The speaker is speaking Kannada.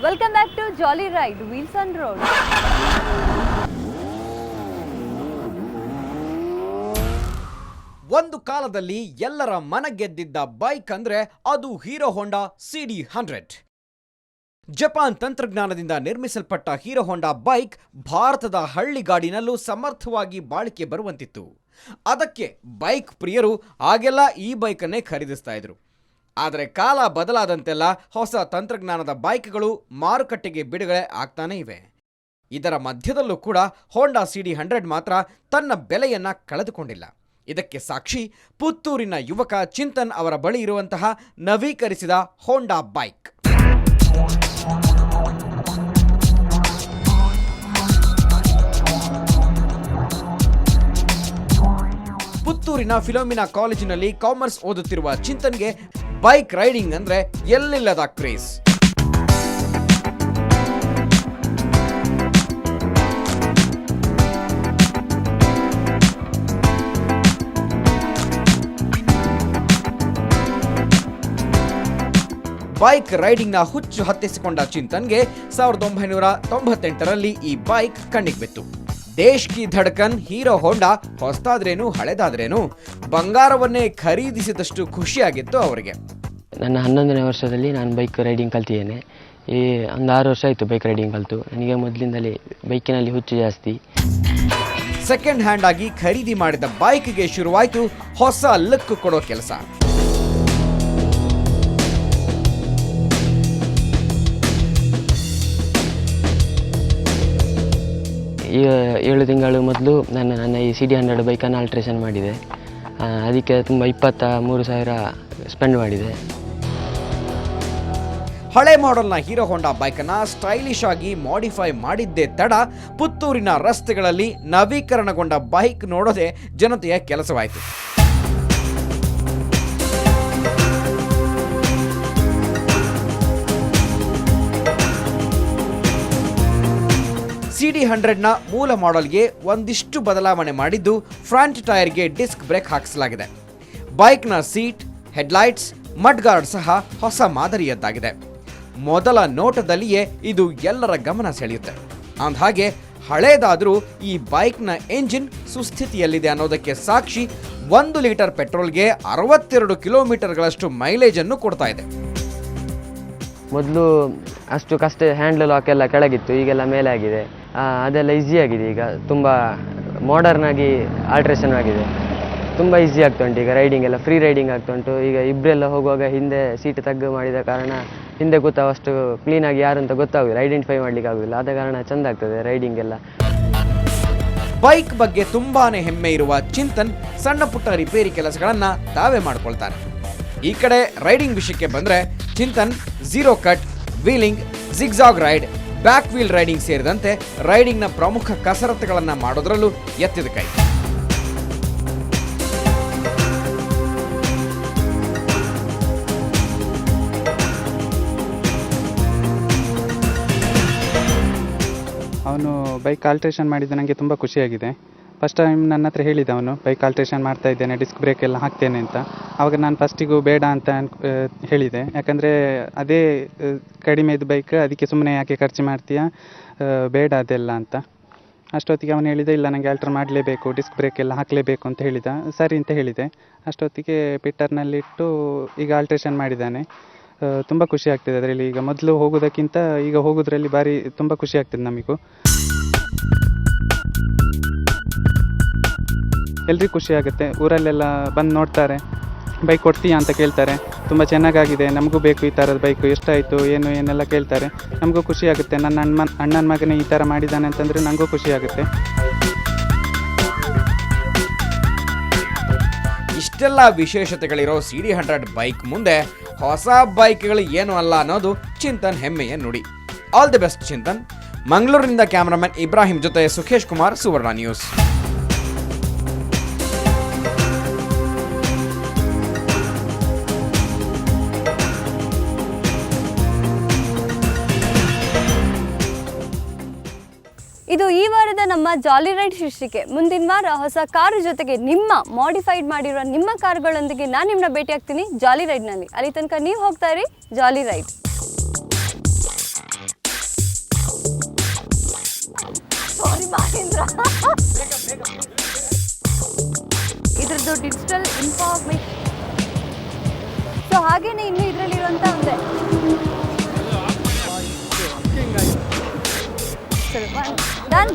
Welcome back to Jolly Ride, Wheels on Road. ಒಂದು ಕಾಲದಲ್ಲಿ ಎಲ್ಲರ ಮನ ಗೆದ್ದಿದ್ದ ಬೈಕ್ ಅಂದ್ರೆ ಅದು ಹೀರೋ ಹೋಂಡಾ CD100. ಜಪಾನ್ ತಂತ್ರಜ್ಞಾನದಿಂದ ನಿರ್ಮಿಸಲ್ಪಟ್ಟ ಹೀರೋ ಹೋಂಡಾ ಬೈಕ್ ಭಾರತದ ಹಳ್ಳಿಗಾಡಿನಲ್ಲೂ ಸಮರ್ಥವಾಗಿ ಬಾಳಿಕೆ ಬರುವಂತಿತ್ತು. ಅದಕ್ಕೆ ಬೈಕ್ ಪ್ರಿಯರು ಆಗೆಲ್ಲ ಈ ಬೈಕನ್ನೇ ಖರೀದಿಸ್ತಾ ಇದ್ರು. ಆದರೆ ಕಾಲ ಬದಲಾದಂತೆಲ್ಲ ಹೊಸ ತಂತ್ರಜ್ಞಾನದ ಬೈಕ್ಗಳು ಮಾರುಕಟ್ಟೆಗೆ ಬಿಡುಗಡೆ ಆಗ್ತಾನೇ ಇವೆ. ಇದರ ಮಧ್ಯದಲ್ಲೂ ಕೂಡ ಹೋಂಡಾ CD100 ಮಾತ್ರ ತನ್ನ ಬೆಲೆಯನ್ನ ಕಳೆದುಕೊಂಡಿಲ್ಲ. ಇದಕ್ಕೆ ಸಾಕ್ಷಿ ಪುತ್ತೂರಿನ ಯುವಕ ಚಿಂತನ್ ಅವರ ಬಳಿ ಇರುವಂತಹ ನವೀಕರಿಸಿದ ಹೋಂಡಾ ಬೈಕ್. ಪುತ್ತೂರಿನ ಫಿಲೋಮಿನಾ ಕಾಲೇಜಿನಲ್ಲಿ ಕಾಮರ್ಸ್ ಓದುತ್ತಿರುವ ಚಿಂತನ್ಗೆ ಬೈಕ್ ರೈಡಿಂಗ್ ಅಂದ್ರೆ ಎಲ್ಲಿಲ್ಲದ ಕ್ರೇಜ್. 'ಬೈಕ್ ರೈಡಿಂಗ್ನ ಹುಚ್ಚು ಹತ್ತಿಸಿಕೊಂಡ ಚಿಂತನ್ಗೆ 1998ರಲ್ಲಿ ಈ ಬೈಕ್ ಕಣ್ಣಿಗೆ ಬಿತ್ತು. ದೇಶ್ ಕಿ ಧಡ್ಕನ್ ಹೀರೋ ಹೋಂಡಾ ಹೊಸದಾದ್ರೇನು ಹಳೆದಾದ್ರೇನು ಬಂಗಾರವನ್ನೇ ಖರೀದಿಸಿದಷ್ಟು ಖುಷಿಯಾಗಿತ್ತು ಅವರಿಗೆ. ನನ್ನ 11ನೇ ವರ್ಷದಲ್ಲಿ ನಾನು ಬೈಕ್ ರೈಡಿಂಗ್ ಕಲ್ತಿದ್ದೇನೆ. ಒಂದು 6 ವರ್ಷ ಆಯಿತು ಬೈಕ್ ರೈಡಿಂಗ್ ಕಲಿತು. ನನಗೆ ಮೊದಲಿಂದಲೇ ಬೈಕಿನಲ್ಲಿ ಹುಚ್ಚು ಜಾಸ್ತಿ. ಸೆಕೆಂಡ್ ಹ್ಯಾಂಡ್ ಆಗಿ ಖರೀದಿ ಮಾಡಿದ ಬೈಕ್ಗೆ ಶುರುವಾಯಿತು ಹೊಸ ಲುಕ್ ಕೊಡೋ ಕೆಲಸ. ಈಗ 7 ತಿಂಗಳು ಮೊದಲು ನನ್ನ ಈ CD100 ಬೈಕನ್ನು ಆಲ್ಟ್ರೇಷನ್ ಮಾಡಿದೆ. ಅದಕ್ಕೆ ತುಂಬ 23,000 ಸ್ಪೆಂಡ್ ಮಾಡಿದೆ. ಹಳೆ ಮಾಡೆಲ್ನ ಹೀರೋ ಹೋಂಡಾ ಬೈಕನ್ನು ಸ್ಟೈಲಿಶ್ ಆಗಿ ಮಾಡಿಫೈ ಮಾಡಿದ್ದೇ ತಡ ಪುತ್ತೂರಿನ ರಸ್ತೆಗಳಲ್ಲಿ ನವೀಕರಣಗೊಂಡ ಬೈಕ್ ನೋಡೋದೇ ಜನತೆಯ ಕೆಲಸವಾಯಿತು. CD100ನ ಮೂಲ ಮಾಡೆಲ್ಗೆ ಒಂದಿಷ್ಟು ಬದಲಾವಣೆ ಮಾಡಿದ್ದು ಫ್ರಂಟ್ ಟೈರ್ಗೆ ಡಿಸ್ಕ್ ಬ್ರೇಕ್ ಹಾಕಿಸಲಾಗಿದೆ. ಬೈಕ್ನ ಸೀಟ್, ಹೆಡ್ಲೈಟ್ಸ್, ಮಡ್ಗಾರ್ಡ್ ಸಹ ಹೊಸ ಮಾದರಿಯದ್ದಾಗಿದೆ. ಮೊದಲ ನೋಟದಲ್ಲಿಯೇ ಇದು ಎಲ್ಲರ ಗಮನ ಸೆಳೆಯುತ್ತೆ. ಅಂದಹಾಗೆ ಹಳೇದಾದರೂ ಈ ಬೈಕ್ನ ಎಂಜಿನ್ ಸುಸ್ಥಿತಿಯಲ್ಲಿದೆ ಅನ್ನೋದಕ್ಕೆ ಸಾಕ್ಷಿ 1 ಲೀಟರ್ ಪೆಟ್ರೋಲ್ಗೆ 62 ಕಿಲೋಮೀಟರ್ಗಳಷ್ಟು ಮೈಲೇಜ್ ಅನ್ನು ಕೊಡ್ತಾ ಇದೆ. ಮೊದಲು ಅಷ್ಟು ಕಷ್ಟ, ಹ್ಯಾಂಡ್ಲ್ ಲಾಕ್ ಎಲ್ಲ ಕೆಳಗಿತ್ತು, ಈಗೆಲ್ಲ ಮೇಲೆ ಆಗಿದೆ. ಅದೆಲ್ಲ ಈಸಿ ಆಗಿದೆ. ಈಗ ತುಂಬ ಮಾಡರ್ನ್ ಆಗಿ ಆಲ್ಟ್ರೇಷನ್ ಆಗಿದೆ. ತುಂಬ ಈಸಿ ಆಗ್ತಾ ಉಂಟು. ಈಗ ರೈಡಿಂಗ್ ಎಲ್ಲ ಫ್ರೀ ರೈಡಿಂಗ್ ಆಗ್ತಾ ಉಂಟು. ಈಗ ಇಬ್ಬರೆಲ್ಲ ಹೋಗುವಾಗ ಹಿಂದೆ ಸೀಟ್ ತಗ್ಗು ಮಾಡಿದ ಕಾರಣ ಹಿಂದೆ ಕೂತವಷ್ಟು ಕ್ಲೀನಾಗಿ ಯಾರು ಅಂತ ಗೊತ್ತಾಗೋದಿಲ್ಲ, ಐಡೆಂಟಿಫೈ ಮಾಡಲಿಕ್ಕೆ ಆಗೋದಿಲ್ಲ. ಆದ ಕಾರಣ ಚೆಂದ ಆಗ್ತದೆ ರೈಡಿಂಗ್ ಎಲ್ಲ. ಬೈಕ್ ಬಗ್ಗೆ ತುಂಬಾನೇ ಹೆಮ್ಮೆ ಇರುವ ಚಿಂತನ್ ಸಣ್ಣ ಪುಟ್ಟ ರಿಪೇರಿ ಕೆಲಸಗಳನ್ನ ತಾವೇ ಮಾಡ್ಕೊಳ್ತಾರೆ. ಈ ಕಡೆ ರೈಡಿಂಗ್ ವಿಷಯಕ್ಕೆ ಬಂದ್ರೆ Chintan zero cut, wheeling, zigzag ride, back wheel riding ಸೇರಿದಂತೆ ರೈಡಿಂಗ್ನ ಪ್ರಮುಖ ಕಸರತ್ತುಗಳನ್ನು ಮಾಡೋದ್ರಲ್ಲೂ ಎತ್ತಿದ ಕೈ. ಅವನು ಬೈಕ್ ಆಲ್ಟ್ರೇಷನ್ ಮಾಡಿದ್ದು ನನಗೆ ತುಂಬ ಖುಷಿಯಾಗಿದೆ. ಫಸ್ಟ್ ಟೈಮ್ ನನ್ನ ಹತ್ರ ಹೇಳಿದ ಅವನು ಬೈಕ್ ಆಲ್ಟ್ರೇಷನ್ ಮಾಡ್ತಾ ಇದ್ದೇನೆ, ಡಿಸ್ಕ್ ಬ್ರೇಕ್ ಎಲ್ಲ ಹಾಕ್ತೇನೆ ಅಂತ. ಆವಾಗ ನಾನು ಫಸ್ಟಿಗೂ ಬೇಡ ಅಂತ ಹೇಳಿದೆ. ಯಾಕಂದರೆ ಅದೇ ಕಡಿಮೆದು ಬೈಕ್, ಅದಕ್ಕೆ ಸುಮ್ಮನೆ ಯಾಕೆ ಖರ್ಚು ಮಾಡ್ತೀಯಾ, ಬೇಡ ಅದೆಲ್ಲ ಅಂತ. ಅಷ್ಟೊತ್ತಿಗೆ ಅವನು ಹೇಳಿದ, ಇಲ್ಲ ನನಗೆ ಆಲ್ಟ್ರ್ ಮಾಡಲೇಬೇಕು, ಡಿಸ್ಕ್ ಬ್ರೇಕ್ ಎಲ್ಲ ಹಾಕಲೇಬೇಕು ಅಂತ ಹೇಳಿದ. ಸರಿ ಅಂತ ಹೇಳಿದೆ. ಅಷ್ಟೊತ್ತಿಗೆ ಪಿಟ್ಟರ್ನಲ್ಲಿಟ್ಟು ಈಗ ಆಲ್ಟ್ರೇಷನ್ ಮಾಡಿದ್ದಾನೆ. ತುಂಬ ಖುಷಿ ಆಗ್ತಿದೆ ಅದರಲ್ಲಿ. ಈಗ ಮೊದಲು ಹೋಗೋದಕ್ಕಿಂತ ಈಗ ಹೋಗೋದ್ರಲ್ಲಿ ಭಾರಿ ತುಂಬ ಖುಷಿ ಆಗ್ತದೆ ನಮಗೂ. ಎಲ್ರಿಗೂ ಖುಷಿ ಆಗುತ್ತೆ. ಊರಲ್ಲೆಲ್ಲ ಬಂದು ನೋಡ್ತಾರೆ, ಬೈಕ್ ಕೊಡ್ತೀಯಾ ಅಂತ ಕೇಳ್ತಾರೆ. ತುಂಬ ಚೆನ್ನಾಗಾಗಿದೆ, ನಮಗೂ ಬೇಕು ಈ ಥರದ ಬೈಕು, ಎಷ್ಟಾಯಿತು ಏನು ಏನೆಲ್ಲ ಕೇಳ್ತಾರೆ. ನಮಗೂ ಖುಷಿ ಆಗುತ್ತೆ. ನನ್ನ ಅಣ್ಣನ ಮಗನೇ ಈ ಥರ ಮಾಡಿದ್ದಾನೆ ಅಂತಂದರೆ ನನಗೂ ಖುಷಿ ಆಗುತ್ತೆ. ಇಷ್ಟೆಲ್ಲ ವಿಶೇಷತೆಗಳಿರೋ CD100 ಬೈಕ್ ಮುಂದೆ ಹೊಸ ಬೈಕ್ಗಳು ಏನು ಅಲ್ಲ ಅನ್ನೋದು ಚಿಂತನ್ ಹೆಮ್ಮೆಯ ನುಡಿ. All the best Chintan. ಮಂಗಳೂರಿನಿಂದ ಕ್ಯಾಮರಾಮನ್ ಇಬ್ರಾಹಿಂ ಜೊತೆ ಸುಖೇಶ್ ಕುಮಾರ್, ಸುವರ್ಣ ನ್ಯೂಸ್. ಇದು ಈ ವಾರದ ನಮ್ಮ ಜಾಲಿ ರೈಡ್ ಶೀರ್ಷಿಕೆ. ಮುಂದಿನ ವಾರ ಹೊಸ ಕಾರು ಜೊತೆಗೆ ನಿಮ್ಮ ಮಾಡಿಫೈಡ್ ಮಾಡಿರೋ ನಿಮ್ಮ ಕಾರುಗಳೊಂದಿಗೆ ನಾನು ನಿಮ್ಮನ್ನ ಭೇಟಿ ಆಗ್ತೀನಿ ಜಾಲಿ ರೈಡ್ನಲ್ಲಿ. ಅಲ್ಲಿ ತನಕ ನೀವು ಹೋಗ್ತಾ ಇರಿ ಜಾಲಿ ರೈಡ್. ಸಾರಿ ಮಹೇಂದ್ರ. ಇದ್ರದ್ದು ಡಿಜಿಟಲ್ ಇನ್ಫಾರ್ಮೇಶನ್. ಸೊ ಹಾಗೇನೆ ಇನ್ನು ಇದರಲ್ಲಿರುವಂಥ ಒಂದೇ ಡನ್.